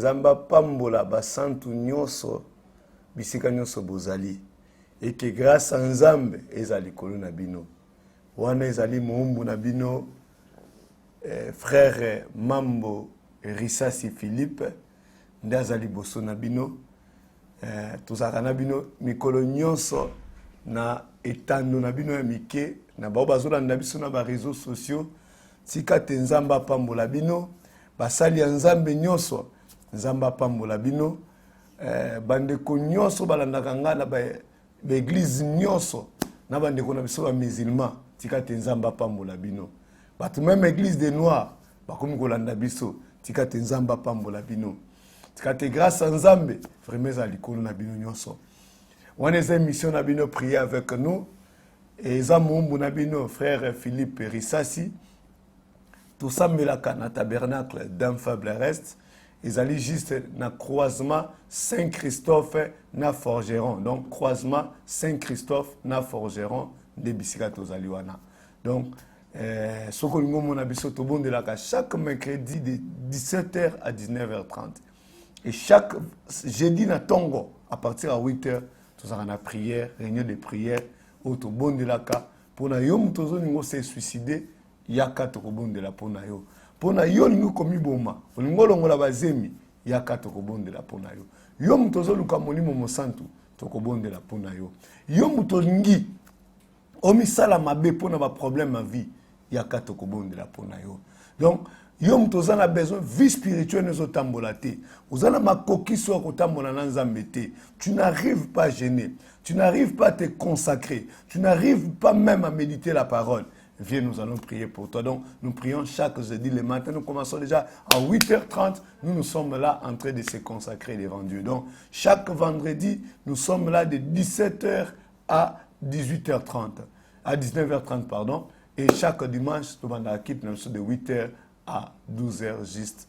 nzamba pambola basantu nyonso bisika nyonso bozali et que grâce à nzambe ezali kolo na bino wana ezali moumbu na bino frère Mambo Risasi Philippe nde azali boso na bino tozaka na bino mikolo nyonso na etando na bino ya mike na bao bazolanda biso na ba réseaux sociaux tika te nzamba pambola bino basali ya nzambe nyonso nzamba pambola bino bandeko nyonso balandaka nga na ba église nyonso na bandeko na biso ba musulman tika te nzamba pambola bino bato même église des noirs bakomi kolanda biso tika te nzamba pambola bino tika te grâce à nzambe vraiment za likolo na bino nyonso wana eza mission na bino prier avec nous et eza moumbu na bino frère Philippe Risasi tosambelaka na tabernacle d'Enfable Reste ezali juste na croisement Saint-Christophe na Forgeron donc croisement Saint-Christophe na Forgeron de bisika tozali wana donc soko lingo mona biso tobondelaka chaque mercredi de 17h à 19h30 et chaque jeudi na tongo à partir à 8h tozala na prière réunion de prière o tobondelaka pona yo mutozo ningo se suicider yaka tokobondela pona yo pona yo lingo komi boma lingo longola bazemi yaka tokobondela pona yo yo mutozo luka molimo mosantu tokobondela pona yo yo mutolingi omisala mabe pona ba problème à vie yaka tokobondela pona yo donc yo mutoza na besoin vie spirituelle nezo tambola te ozana makoki so ko tambola na nzambe te tu n'arrives pas à jeûner tu n'arrives pas à te consacrer tu n'arrives pas même à méditer la parole. Viens, nous allons prier pour toi. Donc, nous prions chaque jeudi le matin. Nous commençons déjà à 8h30. Nous sommes là en train de se consacrer devant Dieu. Donc, chaque vendredi, nous sommes là de 17h à 18h30. À 19h30, pardon. Et chaque dimanche, nous avons la équipe de 8h à 12h juste.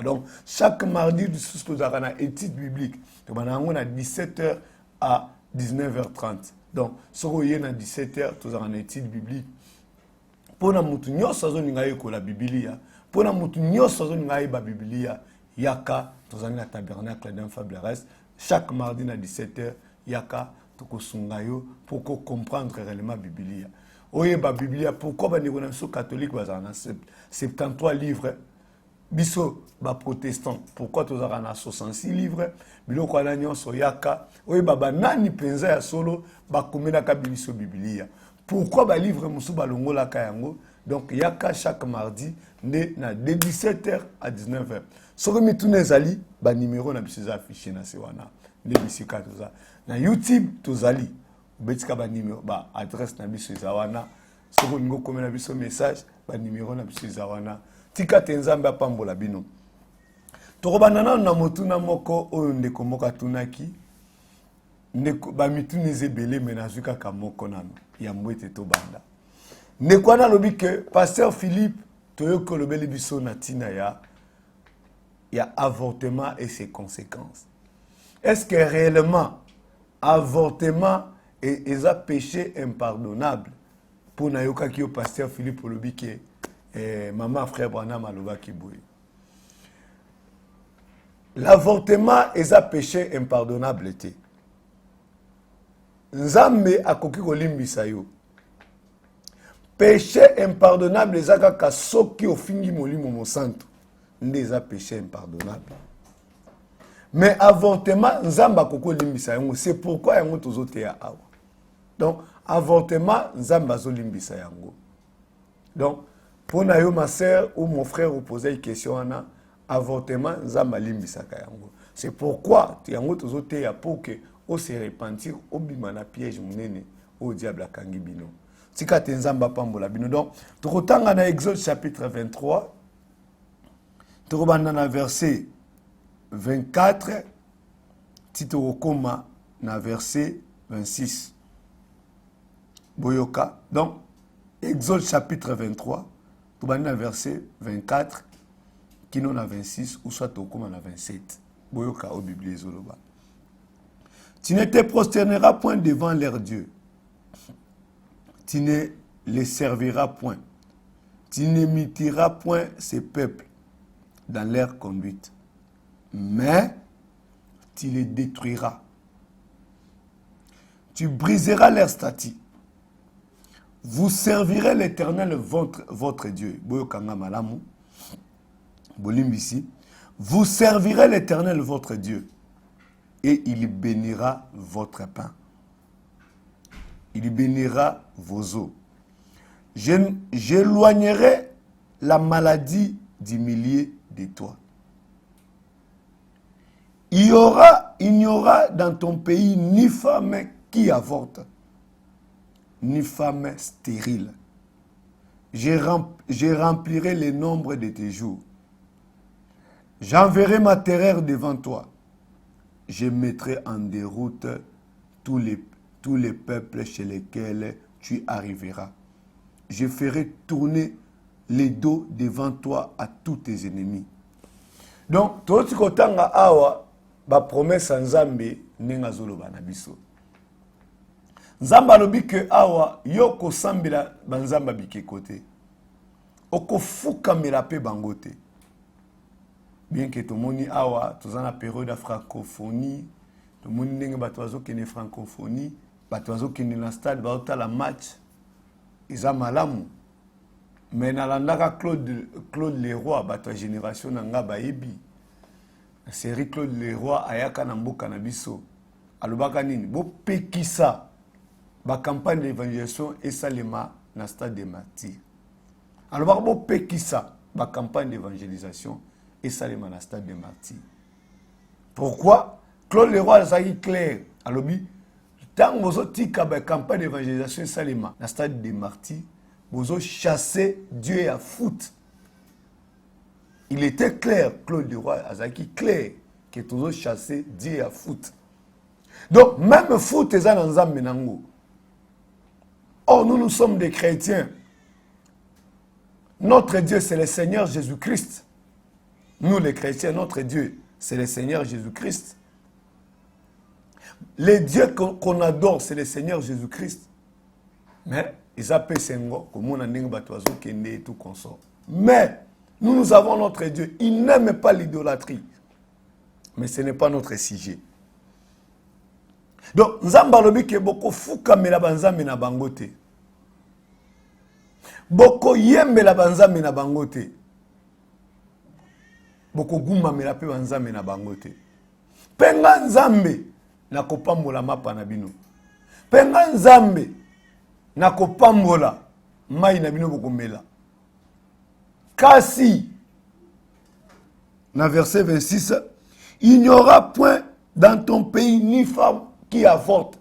Donc, chaque mardi, nous avons une étude biblique. Nous avons à 17h à 19h30. Donc, si vous avez à 17h, vous avez une étude biblique. Pour nous, nous avons la Bible. Pour nous, nous avons la Bible. Yaka, nous avons le tabernacle d'Enfable Reste. Chaque mardi à 17h, Yaka, nous pour comprendre réellement la Bible. Oye ba Bible, pourquoi les catholiques ont 73 livres? Biso ba protestant pourquoi tu as 66 livres biloko ala nyonso yaka oye baba nani penza ya solo ba komela ka biso biblia pourquoi ba livre musu ba longola ka yango donc yaka chaque mardi de 17h à 19h soko mitune ezali ba numéro na biso za affiché na sewana de bisika toza na YouTube tozali betika ba numéro ba adresse na biso zawana soko ngo komela biso message ba numéro na biso zawana tika te nzambe apambola bino tokobanda na motuna moko oyo ndeko moko atunaki ndeko bamituna ezebele me nazwi kaka moko nano ya mbwete tobanda ndeko wana alobi ke pasteur Philippe toyoki olobeli biso na ntina ya avortement et ses conséquences. Est-ce que réellement avortement est un péché impardonnable pour nayokaki yo pasteur Philippe olobi ke maman frère Branham aloba kiboui. L'avortement est un péché impardonnable. Nzambe akoki kolimbisa yo. Péché impardonnable ezaka ka soki ofingi molimo mosantu. Ndeza péché impardonnable. Mais avortement nzamba akoko limbisa yango. C'est pourquoi yango tozote ya awa. Donc avortement nzamba zo limbisa yango. Donc pour nayo ma sœur ou mon frère vous poser une question ana avortement nzamba limbisaka yango. C'est pourquoi yango tozote ya pour que o se repentir obima na piège munene au diable akangi bino. Tika te nzamba pambola bino. Donc tokotanga na Exode chapitre 23 tokobanda na verset 24 titokoma na verset 26. Boyoka. Donc Exode chapitre 23 tobanda na verset 24 kino na 26 ou soit tokoma na 27. Boyoka au Bible ezoloba. Tu ne te prosterneras point devant leur Dieu. Tu ne les serviras point. Tu n'imiteras point ces peuples dans leur conduite. mais tu les détruiras. Tu briseras leurs statuts. Vous servirez l'Éternel, votre Dieu. Vous servirez l'Éternel, votre Dieu, et il bénira votre pain. Il bénira vos eaux. J'éloignerai la maladie du milieu de toi. Il n'y aura dans ton pays ni femme qui avorte, ni femme stérile. Je remplirai le nombre de tes jours. J'enverrai ma terreur devant toi. Je mettrai en déroute tous les peuples chez lesquels tu arriveras. Je ferai tourner les dos devant toi à tous tes ennemis. Donc, tout ce que tu as ba promesse Nzambe nenga zoloba na biso. Nzamba lobi ke awa yoko sambila banzamba bike kote. Oko fuka melape bangote. Bien que tout le monde awa, tous en la période de francophonie, tout le monde n'est pas qui est francophonie, pas qui est dans le stade, ba la match, ils ont malamu. Mais dans la Claude Leroy, ba génération nanga ba ebi. La série Claude Leroy ayaka na mboka na biso. Alobaka nini bo pekisa ba campagne d'évangélisation et salema na stade des martyrs. Alobaka bo pekisa ba campagne d'évangélisation et salema na stade des martyrs. Pourquoi? Claude Leroy a dit clair. Alobi tant bozo tika ba campagne d'évangélisation et salema na stade des martyrs, bozo chasser Dieu à foot. Il était clair, Claude Leroy Azaki clair, que tous chassé Dieu à foot. Donc, même foot est dans un menango. Or, nous sommes des chrétiens. Notre Dieu, c'est le Seigneur Jésus-Christ. Nous, les chrétiens, notre Dieu, c'est le Seigneur Jésus-Christ. Les dieux qu'on adore, c'est le Seigneur Jésus-Christ. Mais, ils appellent Sengo, comme on a dit, et tout consort. Mais, nous avons notre Dieu. Il n'aime pas l'idolâtrie. Mais ce n'est pas notre sujet. Donc, Nzamba lobi ke boko fuka mela banzambe na bangote. Boko yembe la banzambe na bangote. Boko guma mela pe banzambe na bangote. Penga nzambe na kopambola mapa na bino. Penga nzambe na kopambola mai na bino boko mela. Kasi, dans verset 26, il n'y aura point dans ton pays ni femme qui avorte.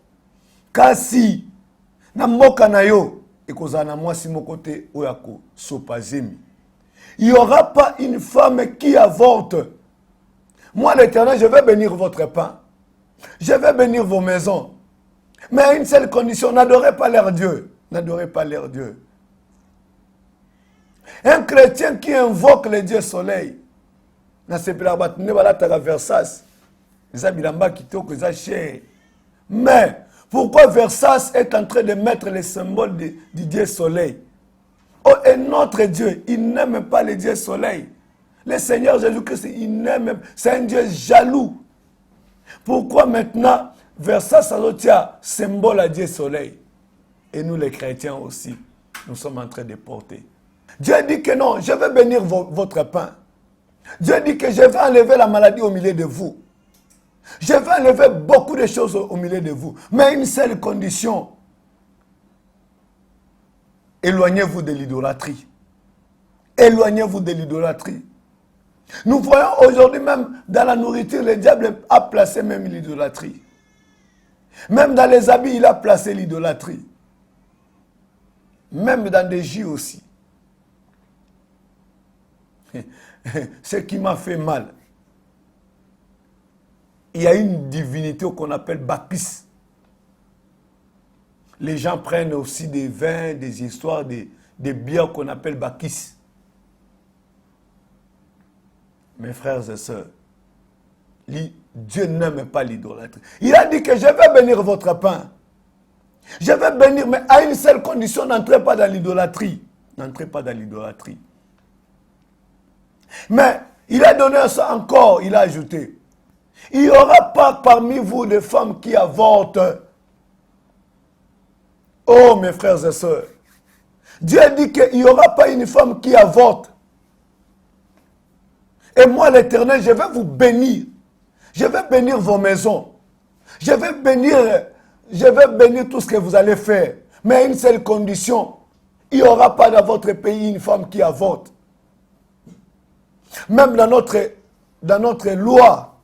Kasi, na mboka na yo, ekozana mwasi mokote oyako sopazemi. Il n'y aura pas une femme qui avorte. Moi, l'Éternel, je vais bénir votre pain. Je vais bénir vos maisons. Mais à une seule condition, n'adorez pas leur Dieu. N'adorez pas leur Dieu. Un chrétien qui invoque le Dieu soleil, mais pourquoi Versace est en train de mettre les symboles du Dieu soleil? Oh, et notre Dieu, il n'aime pas le Dieu soleil. Le Seigneur Jésus-Christ, il n'aime, c'est un Dieu jaloux. Pourquoi maintenant Versace a symbole à Dieu soleil? Et nous les chrétiens aussi, nous sommes en train de porter. Dieu dit que non, je vais bénir votre pain. Dieu dit que je vais enlever la maladie au milieu de vous. Je vais enlever beaucoup de choses au milieu de vous. Mais une seule condition. Éloignez-vous de l'idolâtrie. Éloignez-vous de l'idolâtrie. Nous voyons aujourd'hui même dans la nourriture, le diable a placé même l'idolâtrie. Même dans les habits, il a placé l'idolâtrie. Même dans des jus aussi. Ce qui m'a fait mal, il y a une divinité qu'on appelle Bacchus. Les gens prennent aussi des vins, des histoires, des bières qu'on appelle Bacchus. Mes frères et sœurs, Dieu n'aime pas l'idolâtrie. Il a dit que je vais bénir votre pain. Je vais bénir, mais à une seule condition, n'entrez pas dans l'idolâtrie. N'entrez pas dans l'idolâtrie. Mais Il a donné ça encore, il a ajouté. Il n'y aura pas parmi vous des femmes qui avortent. Oh, mes frères et sœurs. Dieu a dit qu'il n'y aura pas une femme qui avorte. Et moi, l'Éternel, je vais vous bénir. Je vais bénir vos maisons. Je vais bénir tout ce que vous allez faire. Mais à une seule condition. Il n'y aura pas dans votre pays une femme qui avorte. Même dans notre loi,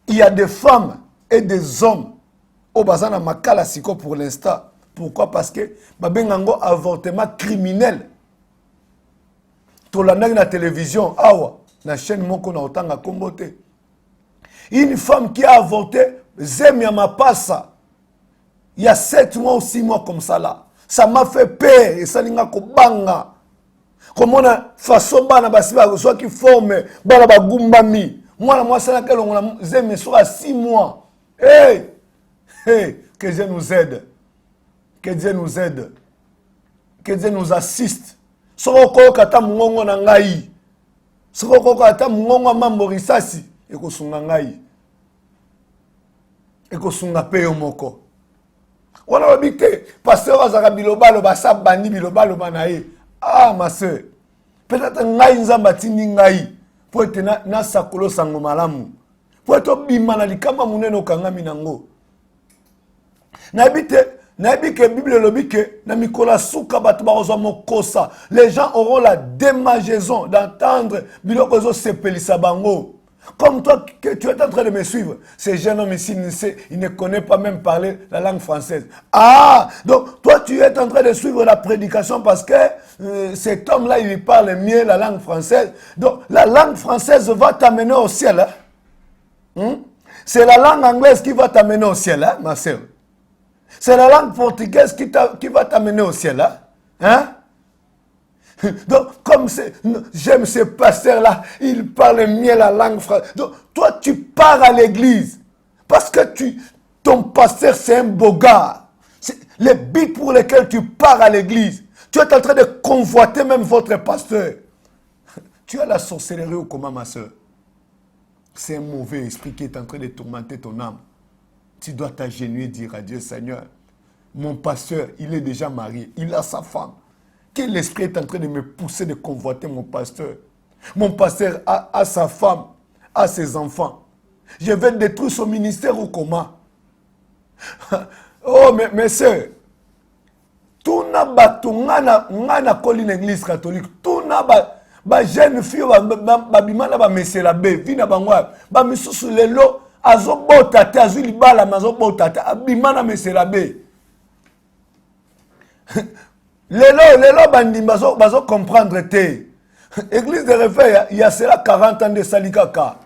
il y a des femmes et des hommes au bazana makala siko pour l'instant. Pourquoi? Parce que babengango avortement criminel. Tolanda na télévision, awa, na chaîne moko na otanga kombote. Une femme qui a avorté, Zemia Mapassa, il y a 7 mois ou 6 mois comme ça là. Ça m'a fait peur et ça n'a pas banga. Comme on a façon bana basiba soit qui forme bana ba gumbami. Moi c'est laquelle on a Zemia soit 6 mois. Hey, que Dieu nous aide. Que Dieu nous aide. Que Dieu nous assiste. Soko kata mungongo na ngai. Soko kata mungongo mambo risasi eko sunga ngai. Eko sunga pe moko. Wana babite pasteur azaka bilobalo basa bandi bilobalo banaye. Ah ma sœur. Peut-être ngai nzamba tindi ngai pour être na sakolo sango malamu. Pour être bimana likama muneno kangami nango. Nabi que Bible lobi que na mikola suka batu baozo mokosa. Les gens auront la démangeaison d'entendre biloko zo sepelisa bango. Comme toi que tu es en train de me suivre, ce jeune homme ici il ne connaît pas même parler la langue française. Ah, donc toi tu es en train de suivre la prédication parce que cet homme-là il parle mieux la langue française. Donc la langue française va t'amener au ciel. Hein? C'est la langue anglaise qui va t'amener au ciel, hein, ma soeur. C'est la langue portugaise qui va t'amener au ciel. Hein? Donc, comme j'aime ce pasteur-là, il parle mieux la langue française. Donc, toi, tu pars à l'église parce que ton pasteur, c'est un beau gars. Les buts pour lesquels tu pars à l'église, tu es en train de convoiter même votre pasteur. Tu as la sorcellerie ou comment, ma soeur? C'est un mauvais esprit qui est en train de tourmenter ton âme. Tu dois t'agenouiller et dire à Dieu, Seigneur, mon pasteur, il est déjà marié, il a sa femme. Quel esprit est en train de me pousser de convoiter mon pasteur? Mon pasteur a sa femme, a ses enfants. Je vais détruire son ministère ou comment? Oh, mes soeurs, tout n'a pas l'église catholique, tout n'a pas jeune fille, bimana ba monsieur l'abbé, vina bangwa, ba misusu lelo azo botate azu libala mazo botate abimana monsieur l'abbé. Lelo bandimba bazo comprendre te. Église de réveil, il y a cela 40 ans de salikaka.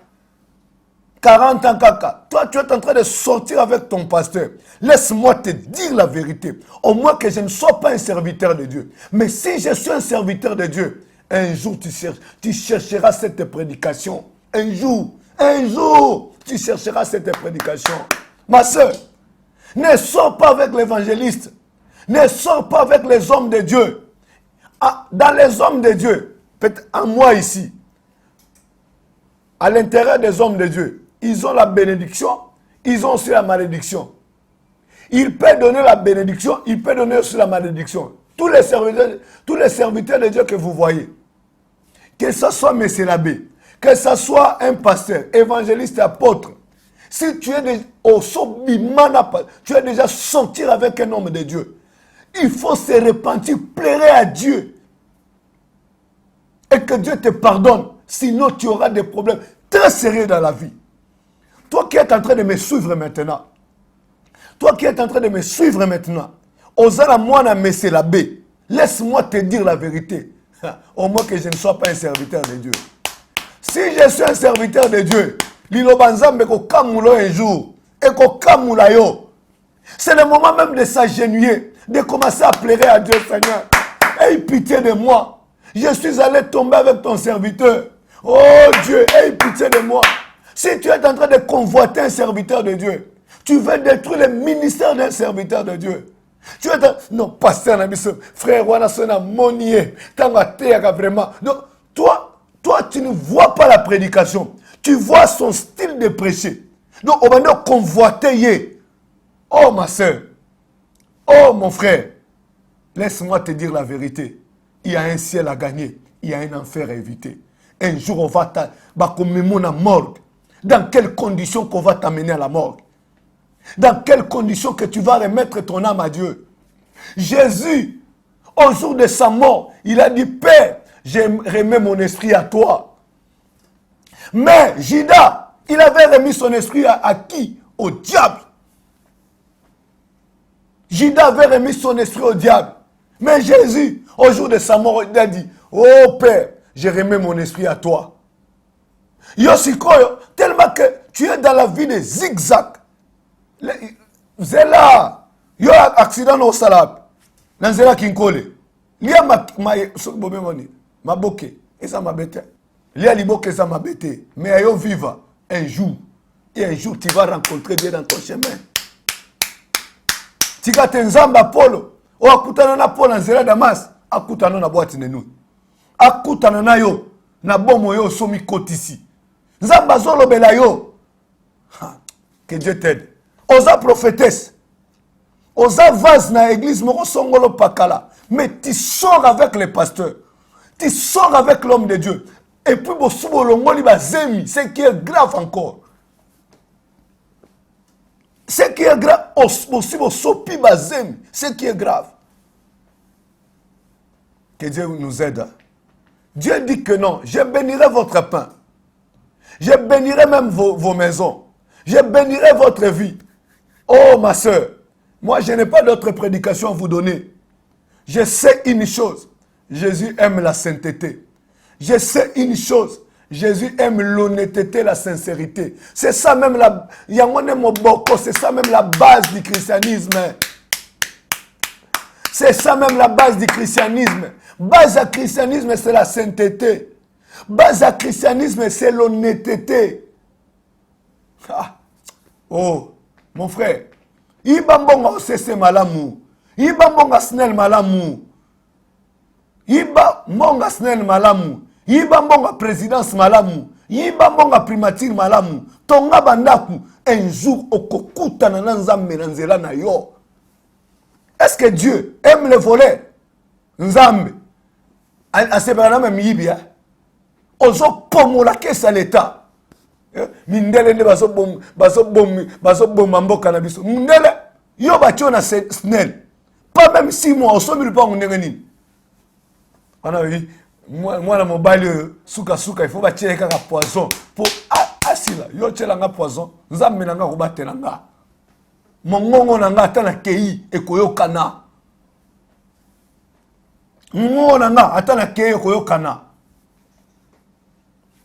40 ans kaka. Toi, tu es en train de sortir avec ton pasteur. Laisse-moi te dire la vérité. Au moins que je ne sois pas un serviteur de Dieu. Mais si je suis un serviteur de Dieu, un jour tu chercheras cette prédication. Un jour, tu chercheras cette prédication. Ma soeur, ne sors pas avec l'évangéliste. Ne sors pas avec les hommes de Dieu. Dans les hommes de Dieu, peut-être en moi ici, à l'intérieur des hommes de Dieu, ils ont la bénédiction, ils ont aussi la malédiction. Il peut donner la bénédiction, il peut donner aussi la malédiction. Tous les serviteurs de Dieu que vous voyez, que ce soit Monsieur l'abbé, que ce soit un pasteur, évangéliste, apôtre, si tu es au Sobimana, tu es déjà sortir avec un homme de Dieu. Il faut se repentir, plairer à Dieu. Et que Dieu te pardonne. Sinon, tu auras des problèmes très sérieux dans la vie. Toi qui es en train de me suivre maintenant. Osana moi, Monsieur l'abbé. Laisse-moi te dire la vérité. Au moins que je ne sois pas un serviteur de Dieu. Si je suis un serviteur de Dieu, Lilobanzambe ko kamulo un jour. Et ko kamula yo. C'est le moment même de s'agenouiller, de commencer à pleurer à Dieu, Seigneur. Aie pitié de moi. Je suis allé tomber avec ton serviteur. Oh Dieu, aie pitié de moi. Si tu es en train de convoiter un serviteur de Dieu, tu veux détruire le ministère d'un serviteur de Dieu. Tu es dans... Non, pasteur Nabiso, frère, wana sona monier, tanga théaka vraiment. Donc, toi, tu ne vois pas la prédication. Tu vois son style de prêcher. Donc, on va convoiter. Oh, ma soeur. Oh, mon frère. Laisse-moi te dire la vérité. Il y a un ciel à gagner. Il y a un enfer à éviter. Un jour, on va commémorer la morgue. Dans quelles conditions qu'on va t'amener à la morgue? Dans quelles conditions que tu vas remettre ton âme à Dieu? Jésus, au jour de sa mort, il a dit, Père, je remets mon esprit à toi. Mais Judas, il avait remis son esprit à qui? Au diable. Judas avait remis son esprit au diable. Mais Jésus, au jour de sa mort, il a dit, oh Père, je remets mon esprit à toi. Yoshikoyo, tellement que tu es dans la vie de zigzag. Zela, yo accident au salab. Dans Zela Kinkole. Lia ma boke, et ça m'a bêté. Lia liboke, ça m'a bêté. Mais yo viva un jour. Et un jour, tu vas rencontrer Dieu dans ton chemin. Tika tenzamba polo. O akutana na polo na Zela Damas. Akutana na boîte nenu. Akutana na yo. Na bomo yo somi kotisi. Nzamba zolo bela yo. Que Dieu t'aide. Osa prophétesse. Osa vase na église moko songolo pakala. Mais tu sors avec les pasteurs. Tu sors avec l'homme de Dieu. Et puis bosubo longoli bazemi, ce qui est grave encore. Ce qui est grave, bosubo sopi bazemi, ce qui est grave. Que Dieu nous aide. Dieu dit que non, je bénirai votre pain. Je bénirai même vos maisons. Je bénirai votre vie. Oh ma soeur, moi je n'ai pas d'autre prédication à vous donner. Je sais une chose, Jésus aime la sainteté. Je sais une chose, Jésus aime l'honnêteté, la sincérité. C'est ça même c'est ça même la base du christianisme. C'est ça même la base du christianisme. Base à christianisme, c'est la sainteté. Base à christianisme, c'est l'honnêteté. Ah. Oh, mon frère, Iba mbonga osese malamu. Iba mbonga snel malamu. Iba mbonga snel malamu. Iba mbonga présidence malamu. Iba mbonga primature malamu. Tonga bandaku. Un jour, okokuta na nzambe na nzela na yo. Est-ce que Dieu aime le voler? Nzambe. Asebana même yibia. Ozo pomola kesa l'État. Mindele ne baso bom mboka na biso. Mindele yo batio na snel. Pas même 6 mois au sommet pas ndenge nini. Ana wi moi na mobile suka il faut batie kaka poison pour asila yo tela nga poison. Nzambe na nga ko batela nga. Mongongo na nga atana kei ekoyokana. Mongongo na nga atana kei ekoyokana.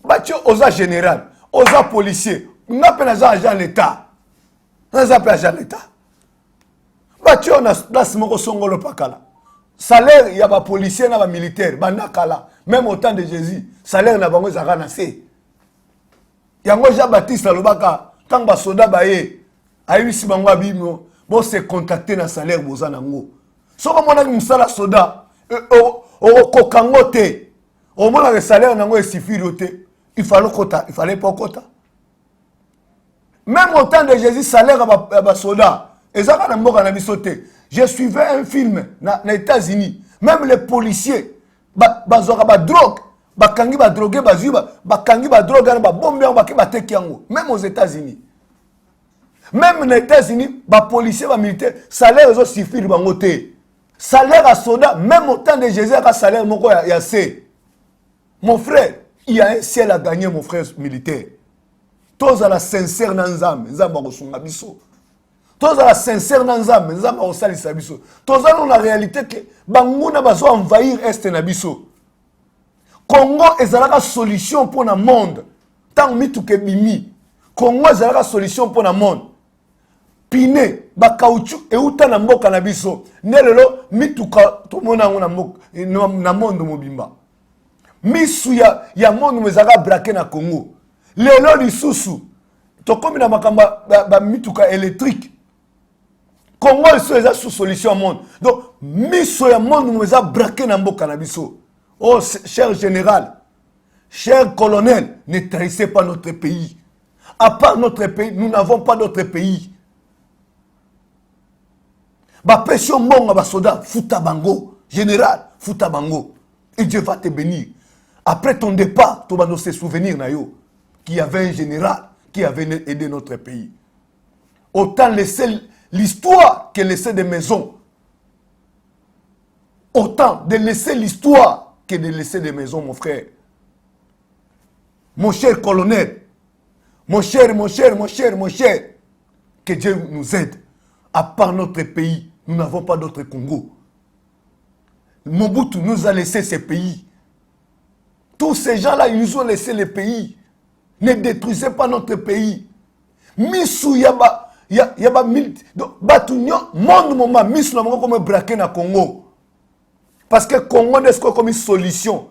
Batio oza général. Oza policier, on appelle agent l'État. On appelle agent l'État. Bah tu on a place moko songolo pakala. Salaire il y a pas policier na ba militaire, banda kala. Même au temps de Jésus, salaire na bango zaka na se. Yango Jean Baptiste lobaka, tant ba soda ba ye, ayi si bango abimo, bo se contacter na salaire boza nango. Soko mona msala soda, o kokangote. Au moins le salaire nango e suffire te. Il fallait pas quota. Même au temps de Jésus, salaire à soda. Et ça, je suivais un film dans les États-Unis. Même les policiers, drogue, drogue, même aux États-Unis. Même aux États-Unis, les policiers, les militaires, salaire suffit. Salaire à soda, même au temps de Jésus, il salaire assez. Mon frère, il y a un ciel à gagner, mon frère militaire. Tous à la sincère nanzam, nzamba kosunga biso. Tous à la sincère nanzam, nzamba kosalisa biso. Tous à la réalité que banguna bazo envahir est na biso. Congo ezalaka solution pour le monde. Tant mituke bimi. Congo ezalaka solution pour le monde. Pine ba caoutchouc e uta na mboka na biso. Nelelo mituka to mona na mboka na monde mobimba. Misu ya monde mezaka braqué na Congo. Lelo lisusu. To komi na makamba ba mituka électrique. Congo est sous solution au monde. Donc, miso ya monde nous a braqué dans mboka na biso. Oh, cher général, cher colonel, ne trahissez pas notre pays. À part notre pays, nous n'avons pas d'autre pays. Ba pression monga ba soda, futa bango, général, futa bango. Et Dieu va te bénir. Après ton départ, tu vas nous se souvenir na yo qu'il y avait un général qui avait aidé notre pays. Autant laisser l'histoire que laisser des maisons. Autant de laisser l'histoire que de laisser des maisons, mon frère. Mon cher colonel, mon cher, que Dieu nous aide. À part notre pays, nous n'avons pas d'autre Congo. Mobutu nous a laissé ce pays. Tous ces gens-là, ils nous ont laissé le pays. Ne détruisez pas notre pays. Misu yaba mil batunyo monde moment misu na comme braquer na Congo. Parce que Congo n'est comme une solution.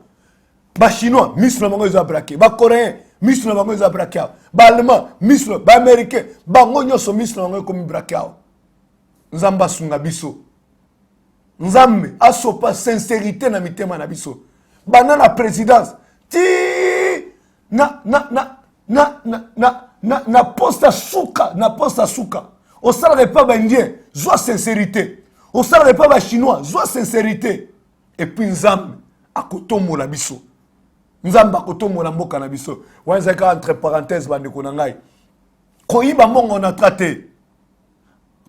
Ba chinois misu na bango za braquer, ba coréen misu na bango za braquer, ba allemand misu, ba américain ba ngonyo so misu na bango comme braquer. Nzamba sunga biso. Nzambe asopa sincérité na mitema na biso. Banana présidence ti na poste suka, na poste suka. Au salaire pas indien, joie sincérité. Au salaire pas chinois, joie sincérité. Et puis nzambe akotomo la biso. Nzamba akotomo la mboka na biso. Wanzaka entre parenthèses bandeko na ngai. Koyiba mongo on a traité.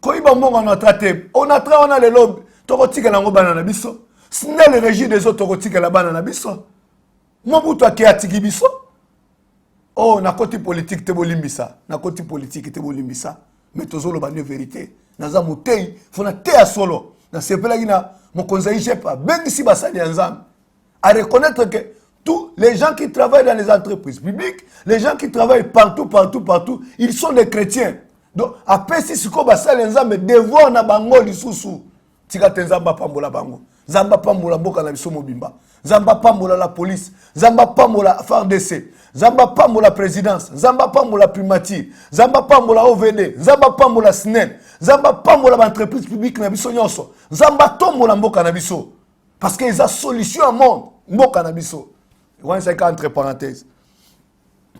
Koyiba mongo on a traté. On a les lobes. Tokotika na ngobana na biso. Sinon le régime des autres tokotika la bana na biso. Mobutu akiatiki biso. Oh, na côté politique te bolimbisa, na côté politique te bolimbisa. Mais tozolo ba vérité. Naza mutei, fona te a solo. Na sepela gina mon conseiller chef ben ici basali nzambe. À reconnaître que tous les gens qui travaillent dans les entreprises publiques, les gens qui travaillent partout, ils sont des chrétiens. Donc après si siko basali nzambe devoir na bango lisusu. Tika tenzamba pambola bango. Zamba pambola mboka na biso mobimba. Zamba pambola la police, zamba pambola FARDC, zamba pambola présidence, zamba pambola primature, zamba pambola OVD, zamba pambola SNEL, zamba pambola entreprise publique na biso nyonso, zamba tombola mboka na biso. Parce qu'il y a solution au monde, mboka na biso. On s'est entre parenthèses.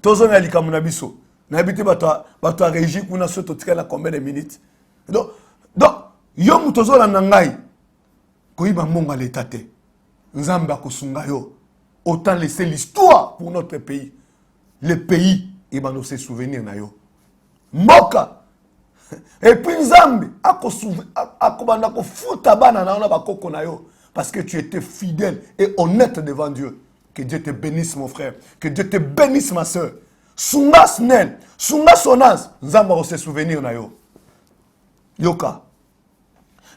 Tozo na likamu na biso. Na habité bato régi kuna soto tika na combien de minutes. Donc yo mutozo la nangai. Koyiba monga l'état te. Nzamba kosunga yo. Autant laisser l'histoire pour notre pays. Le pays, il va nous se souvenir na yo. Mboka. Et puis Nzambe, akobanda ko futa bana na ona bakoko na yo. Parce que tu étais fidèle et honnête devant Dieu. Que Dieu te bénisse mon frère. Que Dieu te bénisse ma soeur. Sunga snel. Sunga sonaz. Nzamba va se souvenir na yo. Yoka.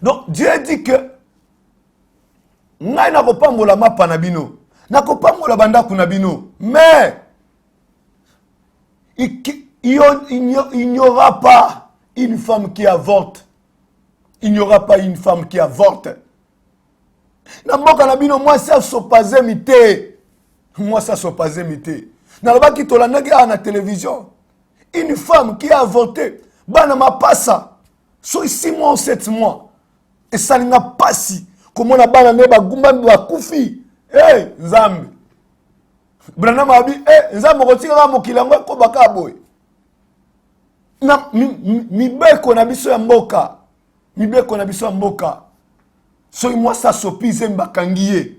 Donc Dieu dit que ngai na kopambola mapa na bino, na kopambola bandako na bino, mais il n'y aura pas une femme qui avorte. Il n'y aura pas une femme qui avorte. Na mboka na bino moi ça sopaze mité. Moi ça sopaze mité. Na loba ki tolandaki à la télévision. Une femme qui a avorté, bana mapasa. So 6 mois ou 7 mois. Et ça n'a pas si. Comment la bana neba gumba ba kufi. Eh, Nzambe. Brana mabi, Nzambe kotika mokila ngo ko baka boy. Na mibeko na biso ya mboka. Mibeko na biso ya mboka. So moi ça sopize mbakangiye.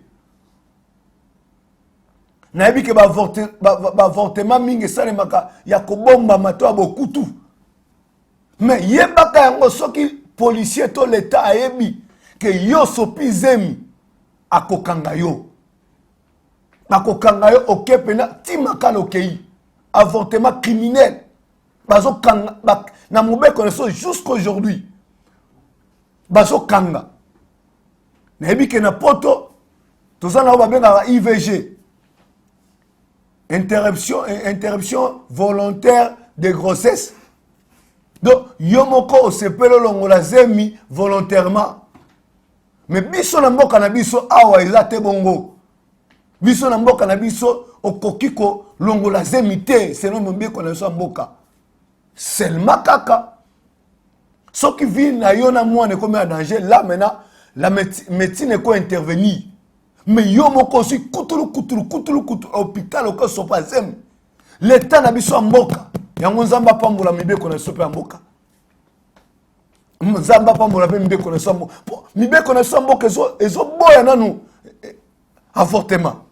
Na yebi ke ba avortement mingi sale maka ya kobomba mato abokutu. Mais yebaka yango soki policier to l'état ayebi que yo sopizemi akokanga yo. Akokanga yo okepena timakala okei. Avortement criminel. Bazo kanga na mobeko na jusqu'aujourd'hui. Bazo kanga. Na yebi ke na poto tozana ba benga IVG. Interruption volontaire de grossesse. Donc, yomoko osepelo longola zemi volontairement. Mais biso na mboka na biso awa ezate bongo. Biso na mboka na biso okokiko longola zemi te selon mbeko na biso mboka. Seulement kaka. Ceux qui vivent na yo na moi ne comme un danger, là maintenant, la médecine est quoi intervenir. Mais yo moko aussi, kutulu, hôpital, au cas so pas zem. L'État n'a biso mboka. Yango nzamba pambola mibe kona sope mboka. Nzamba pambola mibe kona so mboka. Mibe kona so mboka ezo boya nanu avortement.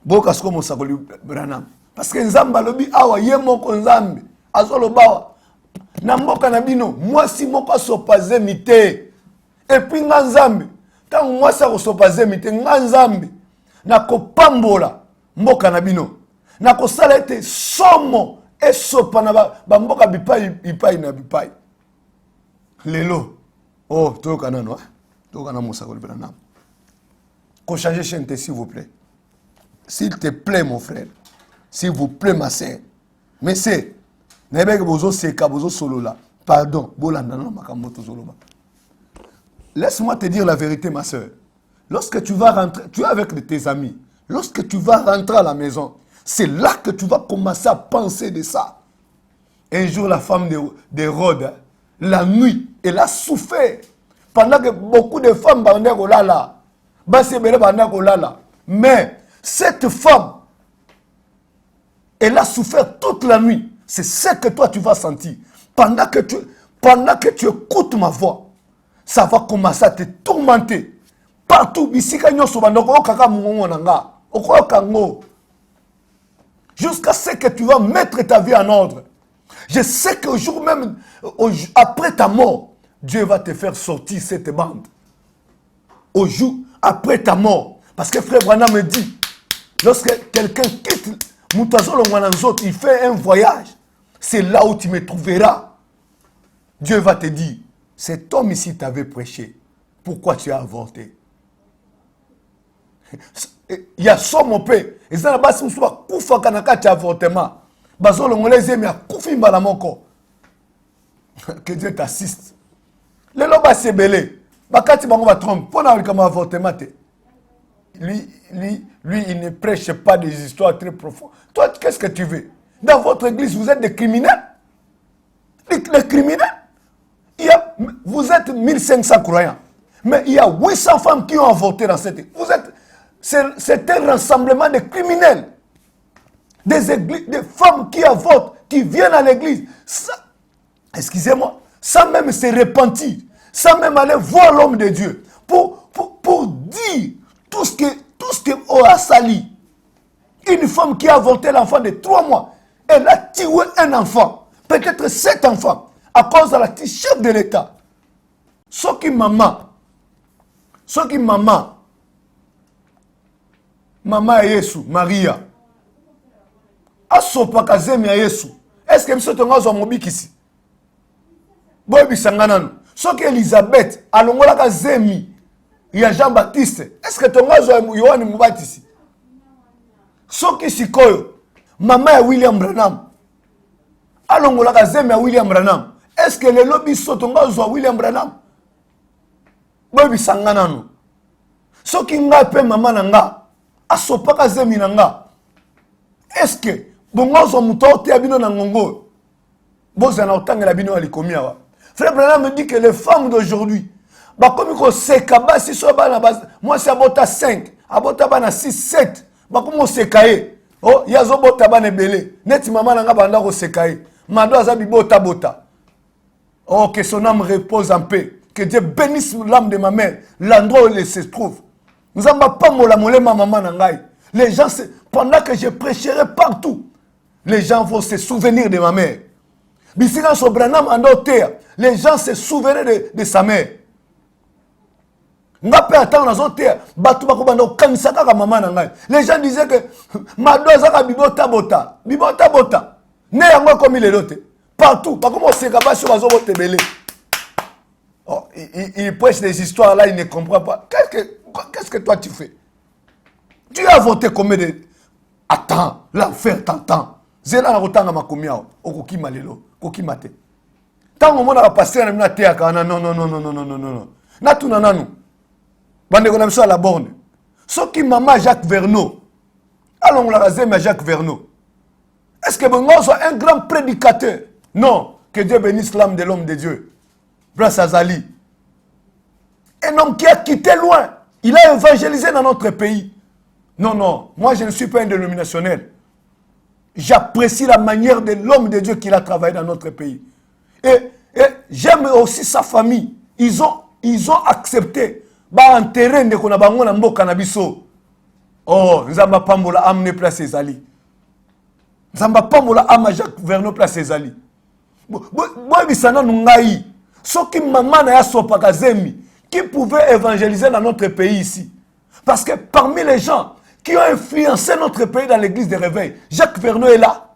Boka sko mo sakoli Branham. Parce que nzamba lobi awa ye moko nzambe. Azolo bawa. Na mboka na bino, moi si moko so pas zemite. Et puis nzambe. Tant moi ça so pas zemite nzambe. Na ko pambola mboka na bino. Na ko sala ete somo et sopa na ba mboka bipai na bipai. Lelo. Oh, toka nano, toka na Moussa Branham. Ko changer chaîne s'il vous plaît. S'il te plaît mon frère. S'il vous plaît ma sœur. Mais c'est nebek bozo seka bozo solo là. Pardon, bolanda na makambo to zoloba. Laisse-moi te dire la vérité ma sœur. Lorsque tu vas rentrer, tu es avec tes amis. Lorsque tu vas rentrer à la maison, c'est là que tu vas commencer à penser de ça. Un jour, la femme d'Hérode, la nuit, elle a souffert. Pendant que beaucoup de femmes bandaient au lala. Mais cette femme, elle a souffert toute la nuit. C'est ce que toi tu vas sentir. Pendant que tu écoutes ma voix, ça va commencer à te tourmenter. Partout, jusqu'à ce que tu vas mettre ta vie en ordre. Je sais qu'au jour même, après ta mort, Dieu va te faire sortir cette bande. Au jour après ta mort. Parce que frère Branham me dit, lorsque quelqu'un quitte Moutazolo Mwananzot, il fait un voyage. C'est là où tu me trouveras. Dieu va te dire, cet homme ici t'avait prêché. Pourquoi tu as avorté? Il y a ça mon père. Et ça là-bas, si vous avez koufa kanaka tu avortement. Bazolo ngoleze mi a koufi mbala moko. Que Dieu t'assiste. Le loba c'est belé. Bakati bango va trompe. Pona comme avortement te. Lui, il ne prêche pas des histoires très profondes. Toi, qu'est-ce que tu veux? Dans votre église, vous êtes des criminels. Les criminels. Vous êtes 1500 croyants. Mais il y a 800 femmes qui ont avorté dans cette église. C'est un rassemblement de criminels. Des femmes qui avortent, qui viennent à l'église. Excusez-moi. Sans même se repentir. Sans même aller voir l'homme de Dieu. Pour dire tout ce qu'on a sali. Une femme qui a avorté l'enfant de 3 mois. Elle a tué un enfant. Peut-être 7 enfants. À cause de la chef de l'État. Ce qui maman, Maman Yesu, Maria. Asopa kazemi ya Yesu. Est-ce que biso tonga zo mobikisi? Boy bisanganano. Soki Elisabeth alongola kazemi ya Jean-Baptiste. Est-ce que tonga zo Yohani Mubatisi? Soki sikoyo mama ya William Branham alongola kazemi ya William Branham. Est-ce que le lobby tonga zo William Branham? Boy bisanganano. Soki nga pe mama nanga asopaka zemi nanga. Est-ce que bongozo mutote abino na ngongo boza na otangela bino alikomiawa. Frère Branham me dit que les femmes d'aujourd'hui ba komi ko seka basi so bana bas moi c'est abota 5 abota bana 6 7 ba komo sekaye oh yazo bota bana belé neti mama nanga banda ko sekaye mado azabi bota oh que son âme repose en paix, que Dieu bénisse l'âme de ma mère l'endroit où elle se trouve. Nous n'avons pas mola ma maman nangai. Les gens, pendant que je prêcherai partout, les gens vont se souvenir de ma mère. Bisigan Sobranam en terre, les gens se souvenaient de sa mère. N'a pas attendre dans terre, batu bakobanda kanisaka ka maman nangai. Les gens disaient que ma doza bibota bota. Ne yango comme il est doté. Partout, pas comme on sait que sur bazo bote belé. Oh, il prêche des histoires là, il ne comprend pas. Qu'est-ce que toi tu fais? Tu as voté combien de... Attends, l'enfer t'entend. Zéla na rotanga makomiao, okoki malelo, koki mate. Tant au moment à passer na teaka non. Na tuna nanu. Bande ko na biso à la borne. Soki maman Jacques Verneau. Allons la razem Jacques Verneau. Est-ce que bongo soit un grand prédicateur? Non, que Dieu bénisse l'âme de l'homme de Dieu. Blaise Azali. Un homme qui a quitté loin. Il a évangélisé dans notre pays. Non, non, moi je ne suis pas un dénominationnel. J'apprécie la manière de l'homme de Dieu qu'il a travaillé dans notre pays. Et j'aime aussi sa famille. Ils ont accepté. En terrain de qu'on a bango na mboka na biso. Oh, Nzamba Pambola amené place Ezali. Nzamba Pambola ama Jacques Verneau place Ezali. Moi bisana nungai. Soki maman na ya sopaka zemi qui pouvait évangéliser dans notre pays ici. Parce que parmi les gens qui ont influencé notre pays dans l'église de réveil, Jacques Verneau est là.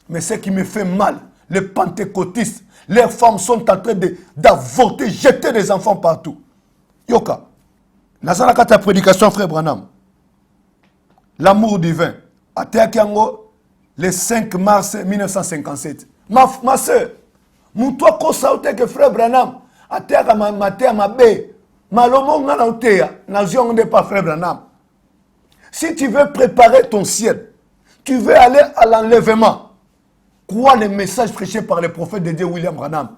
Mais ce qui me fait mal, les pentecôtistes, leurs femmes sont en train d'avorter, jeter des enfants partout. Yoka, Nazaraka ta prédication, frère Branham. L'amour divin. À Teakiango, le 5 mars 1957. Ma soeur, mon toi kosaute que frère Branham, à Teaka maté ma bé, malomo ngana utea, nazion de pas frère Branham. Si tu veux préparer ton ciel, tu veux aller à l'enlèvement. Crois les messages prêchés par le prophète de Dieu William Branham.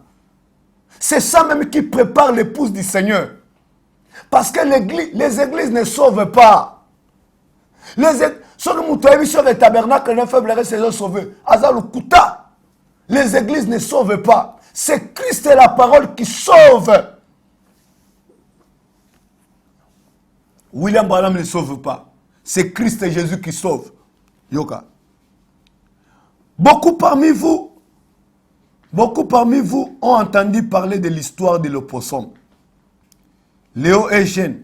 C'est ça même qui prépare l'épouse du Seigneur. Parce que les églises ne sauvent pas. Les églises ne sauvent pas. C'est Christ et la parole qui sauve. William Branham ne sauve pas. C'est Christ et Jésus qui sauve. Yoka. Beaucoup parmi vous ont entendu parler de l'histoire de l'opossum. Léo est jeune.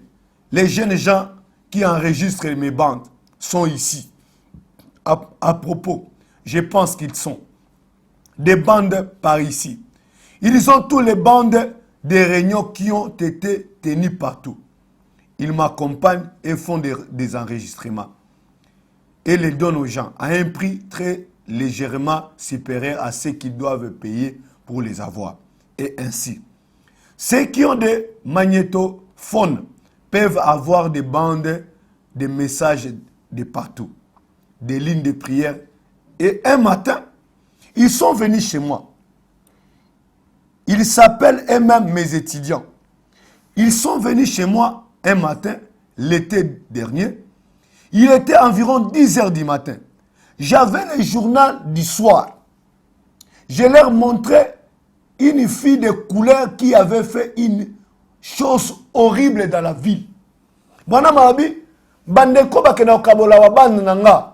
Les jeunes gens qui enregistrent mes bandes sont ici. À propos, je pense qu'ils sont des bandes par ici. Ils ont tous les bandes des réunions qui ont été tenues partout. Ils m'accompagnent et font des enregistrements. Et les donnent aux gens à un prix très légèrement supérieur à ce qu'ils doivent payer pour les avoir. Et ainsi, ceux qui ont des magnétophones peuvent avoir des bandes, des messages de partout, des lignes de prière. Et un matin, ils sont venus chez moi. Ils s'appellent eux-mêmes mes étudiants. Ils sont venus chez moi un matin, l'été dernier. Il était environ 10 heures du matin. J'avais le journal du soir. Je leur montrais une fille de couleur qui avait fait une chose horrible dans la ville. Bwana mabi, bandeko bakena okabola wa bande nanga.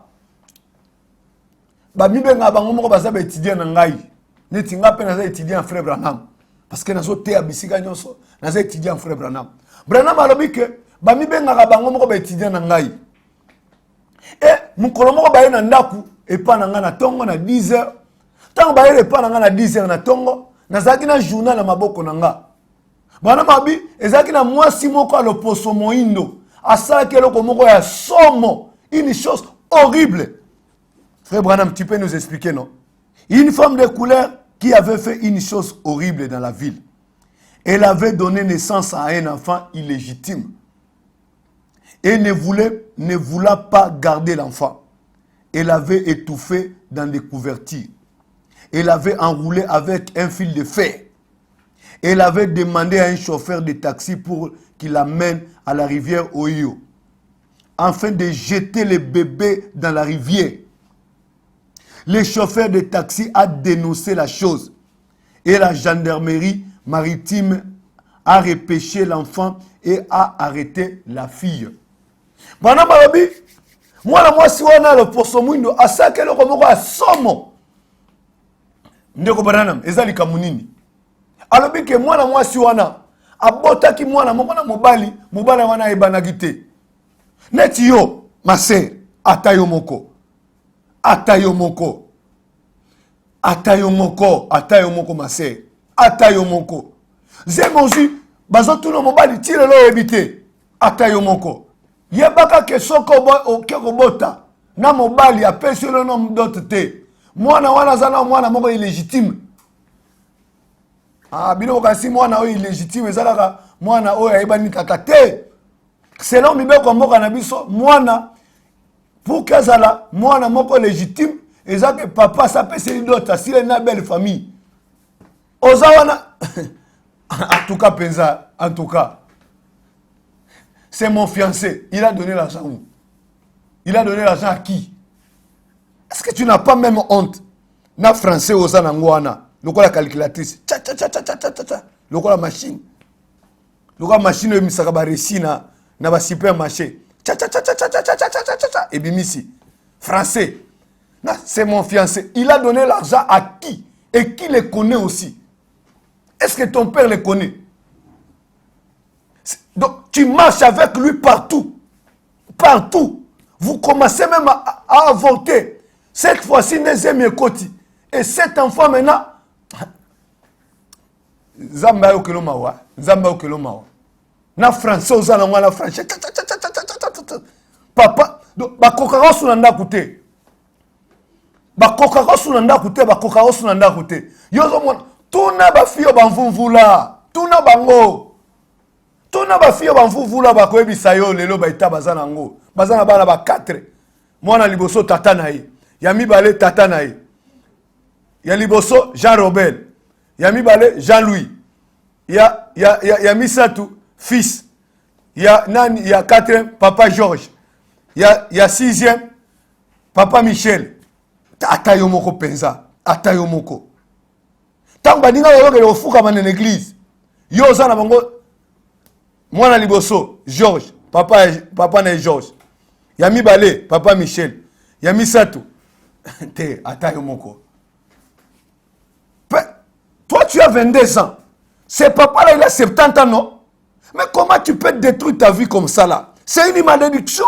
Ba mibe nga bango moko baza ba étudiant na ngai. Neti nga pe na za étudiant frère Branham. Parce que nazo te abisika nyonso, na za étudiant frère Branham. Branham alobi ke ba mibe nga bango moko ba étudiant na ngai. Et mukolo moko baye na ndaku epa na nga na tongo na 10 heures. Tango baye epa na nga na 10 heures na tongo, nazaki na journal na maboko na nga. Bana mabi ezaki na mwasi moko a loposo moindo. Asalaki eloko moko ya somo, une chose horrible. Frère Branham, tu peux nous expliquer, non? Une femme de couleur qui avait fait une chose horrible dans la ville. Elle avait donné naissance à un enfant illégitime. Et ne voulait pas garder l'enfant. Elle avait étouffé dans des couvertures. Elle avait enroulé avec un fil de fer. Elle avait demandé à un chauffeur de taxi pour qu'il l'amène à la rivière Ohio, afin de jeter le bébé dans la rivière. Le chauffeur de taxi a dénoncé la chose. Et la gendarmerie maritime a repêché l'enfant et a arrêté la fille. Bana balobi mwana mwasi wana le poso mwindo asake loko moko asomo ndeko Branham ezali kamunini alobi ke mwana mwasi wana abotaki mwana moko na mobali wana ebanaki te neti yo maser atayo moko maser atayo moko zemozi bazotuna mobali tire lo ebite atayo moko yebaka ke soko okekobota na mobali apesi le nom d'autre te mwana wana zana mwana moko illégitime bino kasi mwana o illégitime ezalaka mwana oyo ayebani kaka te selon mibeko mboka na biso mwana Pour qu'Azala, moi, je suis légitime, et ça que papa, ça peut se d'autres, s'il est une belle famille. Ozawana, en tout cas, Penza, en tout cas, c'est mon fiancé. Il a donné l'argent où? Il a donné l'argent à qui? Est-ce que tu n'as pas même honte? Na français Ozana Ngwana, le quoi la calculatrice, tcha tcha tcha tcha tcha tcha tcha, le quoi la machine, le quoi la machine de misakaba resina, na ba supermarché, tcha tcha tcha tcha tcha tcha tcha tcha tcha tcha, et bimisi, français. C'est mon fiancé. Il a donné l'argent à qui? Et qui les connaît aussi? Est-ce que ton père les connaît? Donc, tu marches avec lui partout. Partout. Vous commencez même à avorter. Cette fois-ci, deuxième côté. Et cet enfant maintenant... Zamba Okelomawa. Zamba Okelomawa. Na français, aux alentours, la français. Papa, bakokaro sunanda kute. Bakokaro sunanda kute, bakokaro sunanda kute. Yozo mwana, tuna bafio banvumvula. Tuna bango. Tuna bafio banvumvula bakoyebisa yo lelo baita bazana ngo. Bazana bana ba 4. Mwana liboso tata na ye. Ya mibale tata na ye. Ya liboso Jean Robert. Ya mibale Jean-Louis. Ya misatu fils. Ya 4e papa Georges. Ya 6e papa Michel. Ata yo moko penza. Ata yo moko. Tant badinga yo ke ofuka man en église. Yo zana bango mwana liboso Georges. Papa na Georges. Ya mibale papa Michel. Ya misatu te ata yo moko. Toi, tu as 22 ans. Ce papa-là, il a 70 ans, non? Mais comment tu peux détruire ta vie comme ça, là? C'est une malédiction.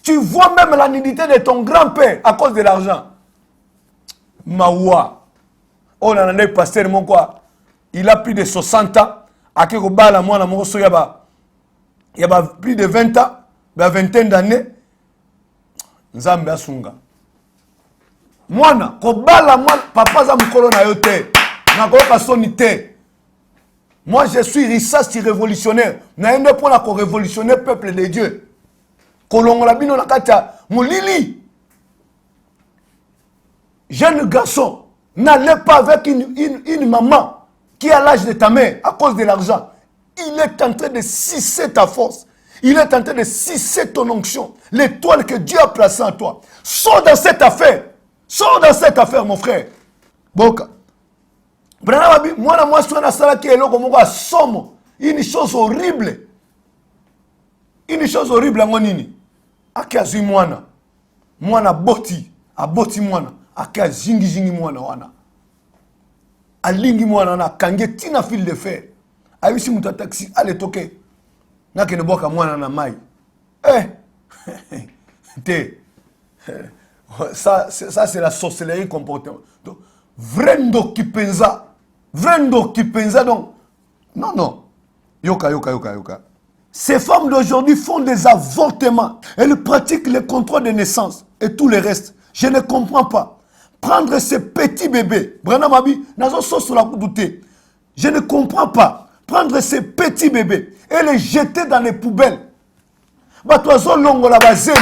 Tu vois même la nudité de ton grand-père à cause de l'argent. Mawa. On a un pasteur, mon quoi. Il a plus de 60 ans. À Kekobala, moi, il y a plus de 20 ans, il y a vingtaine d'années. Nzambe asunga. Mwana, kobala, mwana, papa za mukolo na yote. Moi, je suis rissasti révolutionnaire. Je pour la révolutionner le peuple de Dieu. Jeune garçon, n'allez pas avec une maman qui a l'âge de ta mère à cause de l'argent. Il est en train de sucer ta force. Il est en train de sucer ton onction. L'étoile que Dieu a placée en toi. Sors dans cette affaire. Sors dans cette affaire, mon frère. Boka. Moi, une chose horrible. Une chose horrible, ngonini. Akazi mwana. Mwana boti. Aboti mwana. Akazi jingi mwana wana. Alingi mwana na kange tina fil de fer. Aïsi muta taxi. Allez toke. Nake ne boka mwana na mai. Te. Ça c'est la sorcellerie comportement. Donc, Vrendo qui pensa. Vrendo qui pensa donc. Non. Yoka. Ces femmes d'aujourd'hui font des avortements. Elles pratiquent le contrôle de naissance et tout le reste. Je ne comprends pas. Prendre ces petits bébés. Je ne comprends pas. Prendre ces petits bébés et les jeter dans les poubelles. Batoazo longola bazem.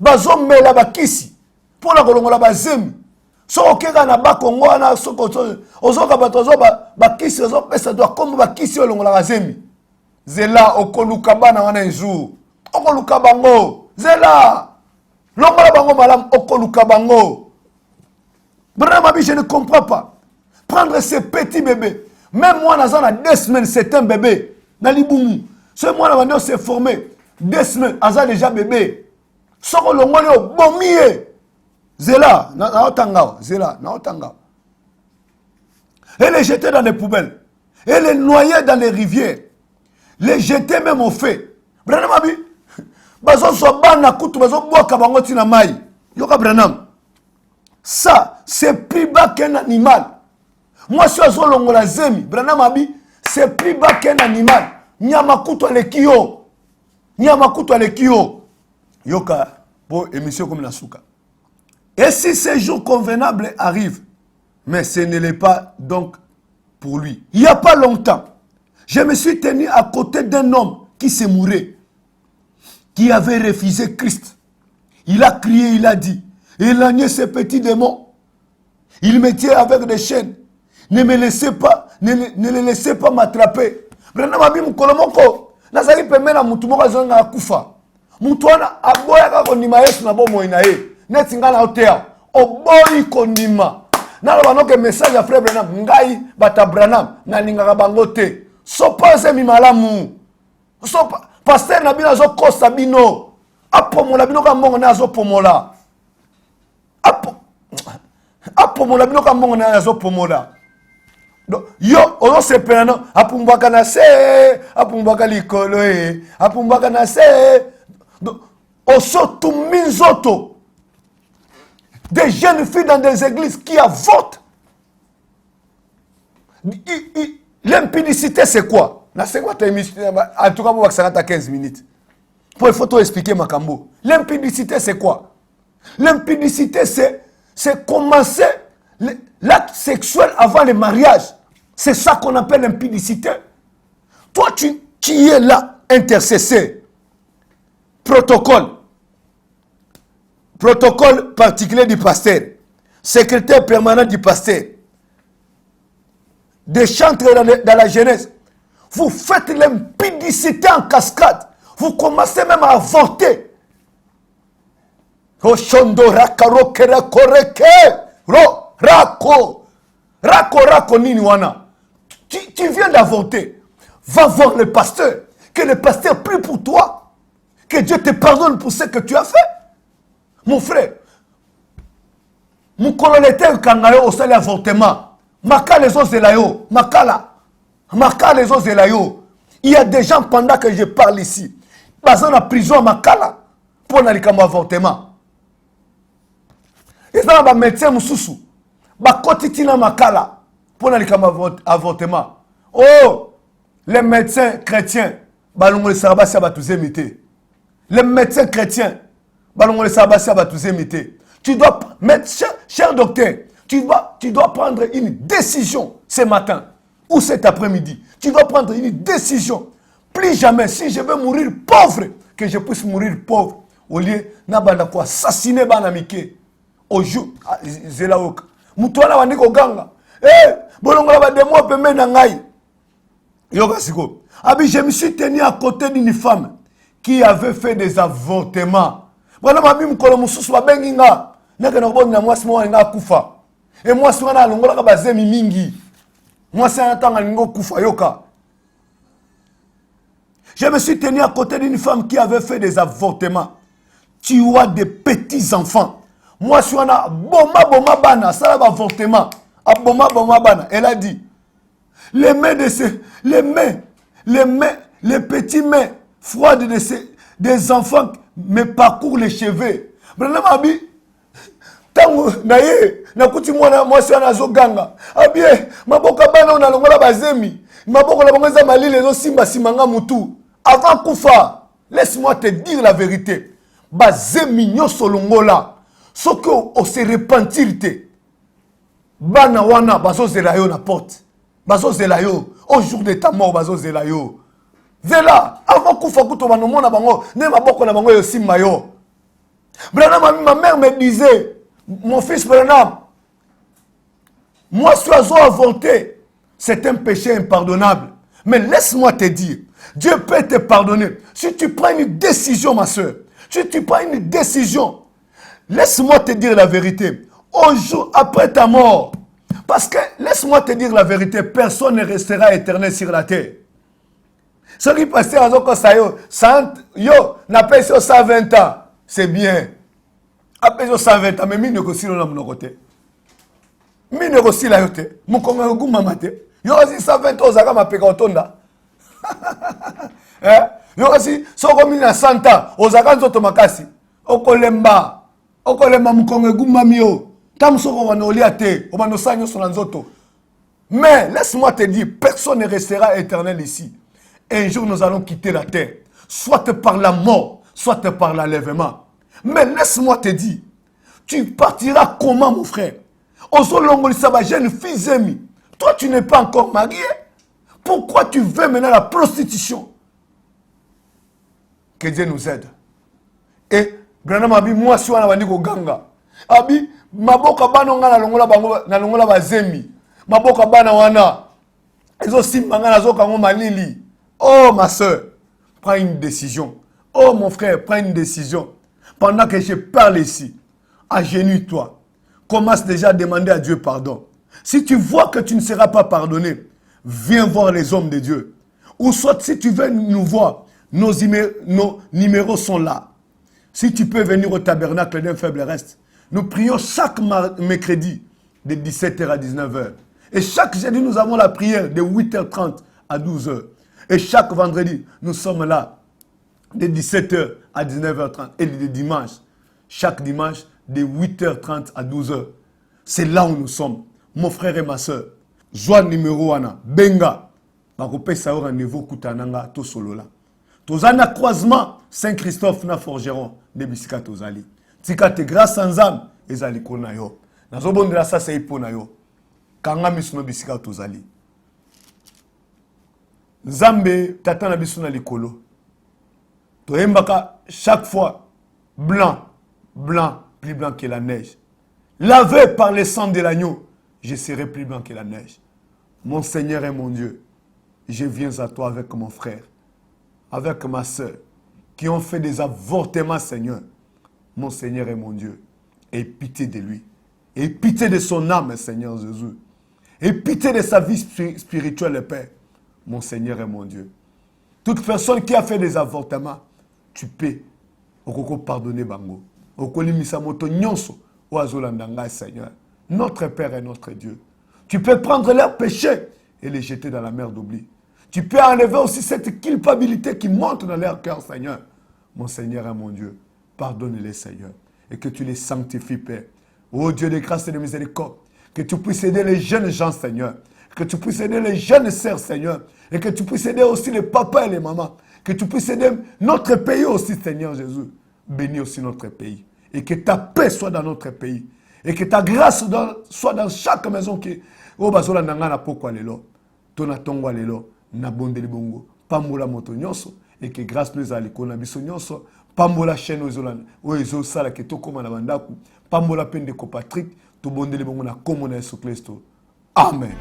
Bazom mela bakisi. Pour la longola bazem. Sokeka na bakongo na sokoto ozoka batozo bakisi ozo pesa doit comme bakisi olongola bazemi zela okoluka bana wana jour okoluka bango zela longola bango malam okoluka bango. Vraiment je ne comprends pas. Prendre ces petits bébés, même moi dans 2 semaines c'est un bébé na libumu. Ce moi là s'est formé 2 semaines aza déjà bébé. Soko longoli obomié. Zela, Zela, et les jeter dans les poubelles. Et les noyer dans les rivières. Les jeter même au feu. Branham abi. Bazo so bana kutu bazo boka bango tina mai. Yoka Branham. Ça, c'est plus bas qu'un animal. Moi, si je longola zemi, Branham abi, c'est plus bas qu'un animal. Nyama kutu alekio. Yoka, pour émission comme la souka. Et si ces jours convenables arrivent, mais ce ne l'est pas donc pour lui. Il n'y a pas longtemps, je me suis tenu à côté d'un homme qui s'est mouru, qui avait refusé Christ. Il a crié, il a dit, éloignez ces petits démons. Il me tient avec des chaînes. Ne me laissez pas, ne les laissez pas m'attraper. Brenda mabi mukolomoko. Nazali pemena mutu moko zonga akufa. Mutu wana aboya ka konima Yesu na bomo inaye. Neti ngana otea. Oboyi konima. Nalo banoke message ya frère Branham ngai bata Branham na lingaka bango te. Sopa mi malamu. Sopa pasteur na bino zo kosa bino. Apomola bino ka mbongo na zo pomola. Apomola bino ka mbongo na zo pomola. Yo ono sepelano apumbaka na se apumbaka likolo apumbaka na se osoto minzoto des jeunes filles dans des églises qui avortent. L'impudicité c'est quoi? En tout cas pour ça 15 minutes pour il faut tout expliquer Makambo. L'impudicité c'est quoi? L'impudicité c'est commencer l'acte sexuel avant le mariage. C'est ça qu'on appelle l'impudicité. Toi, qui es là, intercesseur. Protocole particulier du pasteur. Secrétaire permanent du pasteur. Des chantres dans la jeunesse. Vous faites l'impudicité en cascade. Vous commencez même à avorter. Rako nini wana. Tu viens d'avorter. Va voir le pasteur. Que le pasteur prie pour toi. Que Dieu te pardonne pour ce que tu as fait. Mon frère. Mon colonel Kangayo au salaire avortement. Maka les os de la yo. Maka les os de la yo. Il y a des gens pendant que je parle ici. Ils sont en prison à Makala. Pour l'avortement. Ils sont en médecin Moussoussou. Bakotitina Makala pour l'avortement. Oh, les médecins chrétiens, balongole sabasi abatuzemite. Les médecins chrétiens, balongole sabasi abatuzemite. Tu dois mettre, cher docteur, tu dois prendre une décision ce matin ou cet après-midi. Tu dois prendre une décision. Plus jamais, si je veux mourir pauvre, que je puisse mourir pauvre. Au lieu de assassiner Banamike. Au jour, Zelaoka. Mutuana waniko ganga. Bolongola ba demo pembe na ngai. Yoga siko. Abi je me suis tenu à côté d'une femme qui avait fait des avortements. Bwana mami mukolo mususu ba benginga. Naka na bonna mwasi mo nga kufa. Et mwasi wana longola ka bazemi mingi. Mwasi anatanga ningo kufa yoka. Je me suis tenu à côté d'une femme qui avait fait des avortements. Tu as des petits enfants. Moi, je suis en boma bana, ça va avortement. Boma bana. Elle a dit, les petits mains froides des enfants me parcourent les cheveux. Brenda Mabi, tango naye, nakuti moi c'est un azoganga. Abie, maboka bana on a longola bazemi. Maboka la bongeza malile zo simba simanga mutu. Avant kufa, laisse-moi te dire la vérité. Bazemi nyoso longola. Ce qu'on se repentir te. Bana wana bazo zelayo na porte. Bazo zelayo au jour de ta mort bazo zelayo. Zela avant kufa kuto banomona bango ne maboko na bango yo simba yo. Branham, ma mère me disait, mon fils Branham, moi si tu as avorté, c'est un péché impardonnable. Mais laisse-moi te dire, Dieu peut te pardonner. Si tu prends une décision ma soeur, si tu prends une décision, laisse-moi te dire la vérité. Un jour après ta mort, parce que, laisse-moi te dire la vérité, personne ne restera éternel sur la terre. Ce qui passe à Zoko Sayo, n'a pas 120 ans, c'est bien. Après 120 ans, mais mine aussi l'on a mon côté. Mine aussi la yote. Mon congo goumamate. Yo aussi 120 ans, ça m'a pega otonda. Yo aussi, so comme 100 ans, ozaka nzoto makasi. Okolemba. Okolema mukonge gumamio. Tam soko wanolia te. Obano sanyo son nzoto. Mais laisse-moi te dire, personne ne restera éternel ici. Un jour nous allons quitter la terre. Soit par la mort, soit par l'enlèvement. Mais laisse-moi te dire, tu partiras comment mon frère? Ozolongolisa jeune fille aimée. Toi tu n'es pas encore marié. Pourquoi tu veux maintenant la prostitution? Que Dieu nous aide. Et Branham abi mwasi wana bandi ko ganga. Abi maboka bana nga na longola bazemi. Maboka bana wana ezo simbanga na zo kango malili. Oh ma soeur, prends une décision. Oh mon frère, prends une décision. Pendant que je parle ici, agenouille-toi. Commence déjà à demander à Dieu pardon. Si tu vois que tu ne seras pas pardonné, viens voir les hommes de Dieu. Ou soit si tu veux nous voir, nos numéros sont là. Si tu peux venir au tabernacle d'un faible reste, nous prions chaque mercredi de 17h à 19h. Et chaque jeudi, nous avons la prière de 8h30 à 12h. Et chaque vendredi, nous sommes là de 17h à 19h30. Et le dimanche, chaque dimanche, de 8h30 à 12h. C'est là où nous sommes. Mon frère et ma soeur, joie numéro 1, Benga, Bakope Sao rendez-vous Koutananga, to solo là. Tozana croisement, Saint-Christophe na forgeron, de bisika tozali. Tika te grâce sans âme, ezali kona yo. Nazobondela sa se ipona yo. Kanga misuno bisika tozali. Nzambe tatana bisuna likolo. Toembaka chaque fois blanc, blanc, plus blanc que la neige. Lavé par le sang de l'agneau, je serai plus blanc que la neige. Mon Seigneur et mon Dieu, je viens à toi avec mon frère, avec ma soeur, qui ont fait des avortements, Seigneur. Mon Seigneur et mon Dieu, aie pitié de lui. Aie pitié de son âme, Seigneur Jésus. Aie pitié de sa vie spirituelle, Père. Mon Seigneur et mon Dieu. Toute personne qui a fait des avortements, tu peux pardonner bango. Seigneur. Notre Père et notre Dieu. Tu peux prendre leurs péchés et les jeter dans la mer d'oubli. Tu peux enlever aussi cette culpabilité qui monte dans leur cœur, Seigneur. Mon Seigneur et mon Dieu, pardonne-les, Seigneur. Et que tu les sanctifies, Père. Oh Dieu de grâce et de miséricorde. Que tu puisses aider les jeunes gens, Seigneur. Que tu puisses aider les jeunes sœurs, Seigneur. Et que tu puisses aider aussi les papas et les mamans. Que tu puisses aider notre pays aussi, Seigneur Jésus. Bénis aussi notre pays. Et que ta paix soit dans notre pays. Et que ta grâce soit dans chaque maison qui... Oh, bazola nangana pokwa lelo. Tona tongwa lelo. Nabondeli bongo. Pambola moto nyonso. Et que grâce nous aliko na biso nyonso. Pambola chaîne ozola. Oezo sala ke tokoma na bandaku. Pambola pende ko Patrick. To bondeli bongo na komo na Yesu Kristo. Amen.